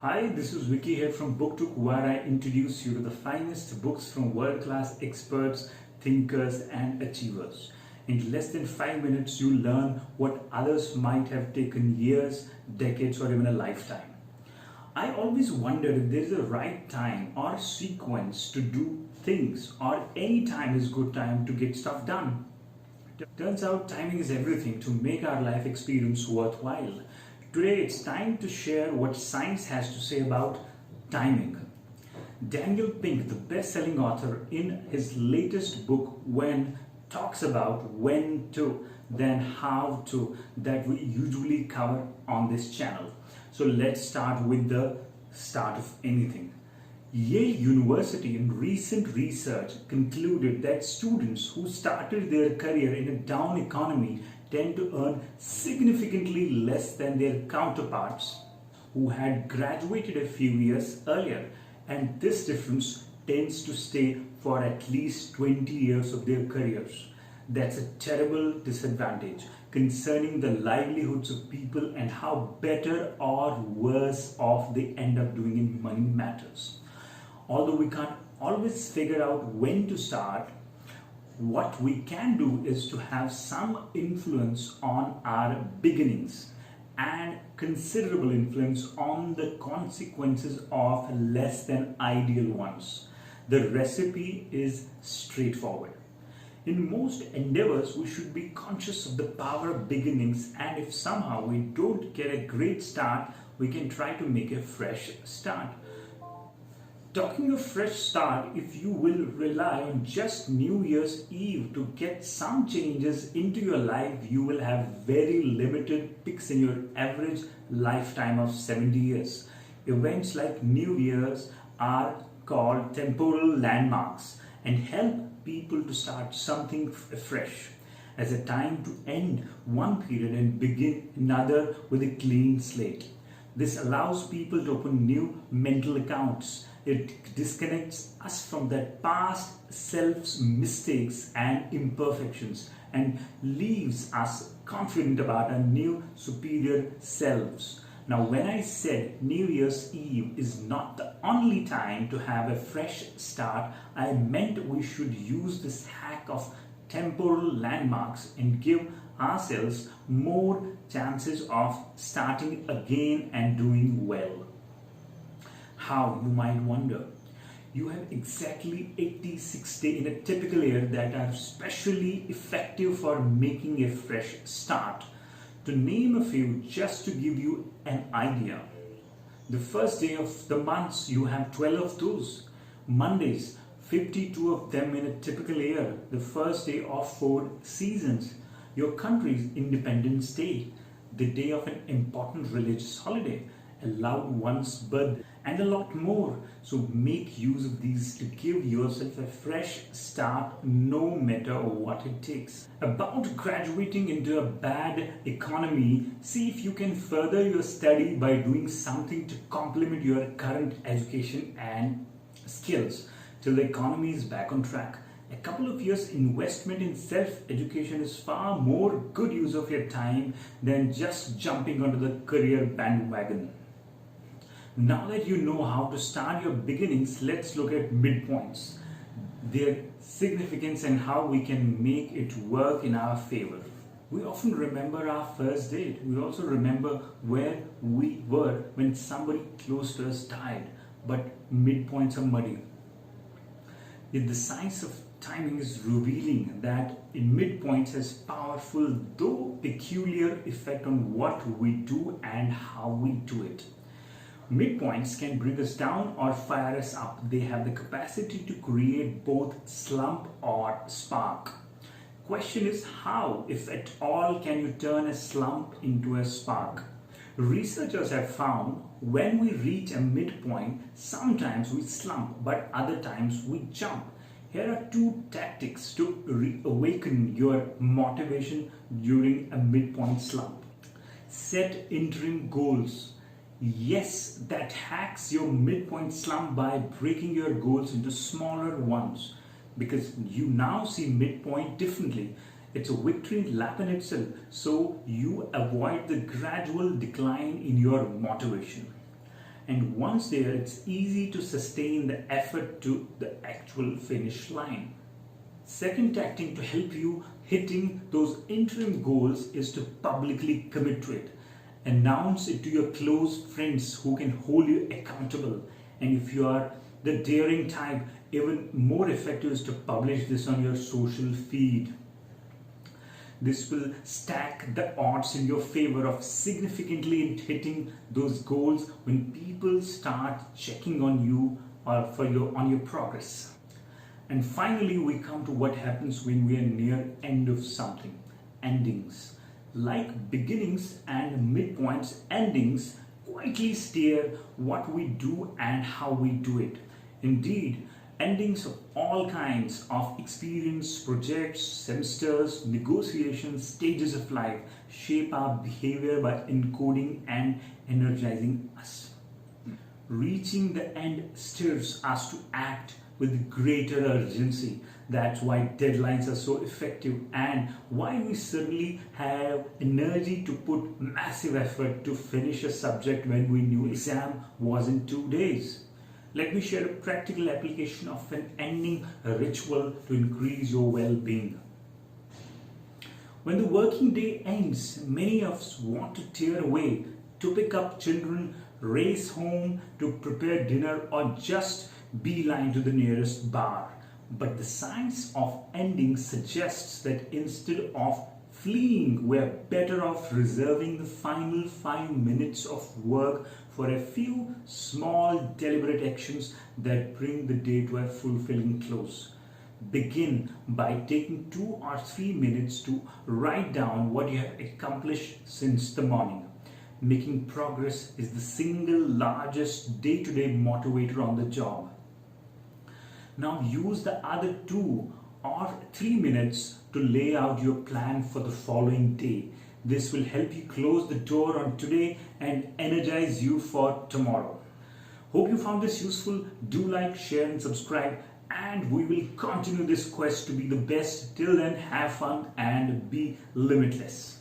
Hi, this is Vicky here from BookTook, where I introduce you to the finest books from world-class experts, thinkers, and achievers. In less than 5 minutes, you learn what others might have taken years, decades, or even a lifetime. I always wondered if there is a right time or sequence to do things, or any time is good time to get stuff done. Turns out timing is everything to make our life experience worthwhile. Today it's time to share what science has to say about timing. Daniel Pink, the best-selling author, in his latest book When, talks about when to, then how to, that we usually cover on this channel. So let's start with the start of anything. Yale University in recent research concluded that students who started their career in a down economy tend to earn significantly less than their counterparts who had graduated a few years earlier, and this difference tends to stay for at least 20 years of their careers. That's a terrible disadvantage concerning the livelihoods of people and how better or worse off they end up doing in money matters. Although we can't always figure out when to start, what we can do is to have some influence on our beginnings and considerable influence on the consequences of less than ideal ones. The recipe is straightforward. In most endeavors, we should be conscious of the power of beginnings, and if somehow we don't get a great start, we can try to make a fresh start. Talking of fresh start, if you will rely on just New Year's Eve to get some changes into your life, you will have very limited picks in your average lifetime of 70 years. Events like New Year's are called temporal landmarks and help people to start something fresh, as a time to end one period and begin another with a clean slate. This allows people to open new mental accounts. It disconnects us from that past self's mistakes and imperfections and leaves us confident about our new superior selves. Now, when I said New Year's Eve is not the only time to have a fresh start, I meant we should use this hack of temporal landmarks and give ourselves more chances of starting again and doing well. How, you might wonder? You have exactly 86 days in a typical year that are especially effective for making a fresh start. To name a few, just to give you an idea. The first day of the months, you have 12 of those. Mondays, 52 of them in a typical year. The first day of 4 seasons. Your country's Independence Day. The day of an important religious holiday. A loved one's birthday, and a lot more. So make use of these to give yourself a fresh start, no matter what it takes. About graduating into a bad economy, see if you can further your study by doing something to complement your current education and skills till the economy is back on track. A couple of years investment in self-education is far more good use of your time than just jumping onto the career bandwagon. Now that you know how to start your beginnings, let's look at midpoints, their significance and how we can make it work in our favor. We often remember our first date. We also remember where we were when somebody close to us died, but midpoints are muddy. Yet the science of timing is revealing that in midpoints has powerful though peculiar effect on what we do and how we do it. Midpoints can bring us down or fire us up. They have the capacity to create both slump or spark. Question is how, if at all, can you turn a slump into a spark? Researchers have found when we reach a midpoint, sometimes we slump, but other times we jump. Here are 2 tactics to reawaken your motivation during a midpoint slump. Set interim goals. Yes, that hacks your midpoint slump by breaking your goals into smaller ones, because you now see midpoint differently. It's a victory lap in itself, so you avoid the gradual decline in your motivation. And once there, it's easy to sustain the effort to the actual finish line. Second tactic to help you hitting those interim goals is to publicly commit to it. Announce it to your close friends who can hold you accountable. And if you are the daring type, even more effective is to publish this on your social feed. This will stack the odds in your favor of significantly hitting those goals when people start checking on you or on your progress. And finally, we come to what happens when we are near end of something, endings. Like beginnings and midpoints, endings quietly steer what we do and how we do it. Indeed, endings of all kinds of experience, projects, semesters, negotiations, stages of life shape our behavior by encoding and energizing us. Reaching the end stirs us to act with greater urgency. That's why deadlines are so effective and why we suddenly have energy to put massive effort to finish a subject when we knew exam was in 2 days. Let me share a practical application of an ending ritual to increase your well-being. When the working day ends, many of us want to tear away, to pick up children, race home, to prepare dinner, or just beeline to the nearest bar. But the science of ending suggests that instead of fleeing, we're better off reserving the final 5 minutes of work for a few small deliberate actions that bring the day to a fulfilling close. Begin by taking 2 or 3 minutes to write down what you have accomplished since the morning. Making progress is the single largest day-to-day motivator on the job. Now use the other 2 or 3 minutes to lay out your plan for the following day. This will help you close the door on today and energize you for tomorrow. Hope you found this useful. Do like, share and subscribe, and we will continue this quest to be the best. Till then, have fun and be limitless.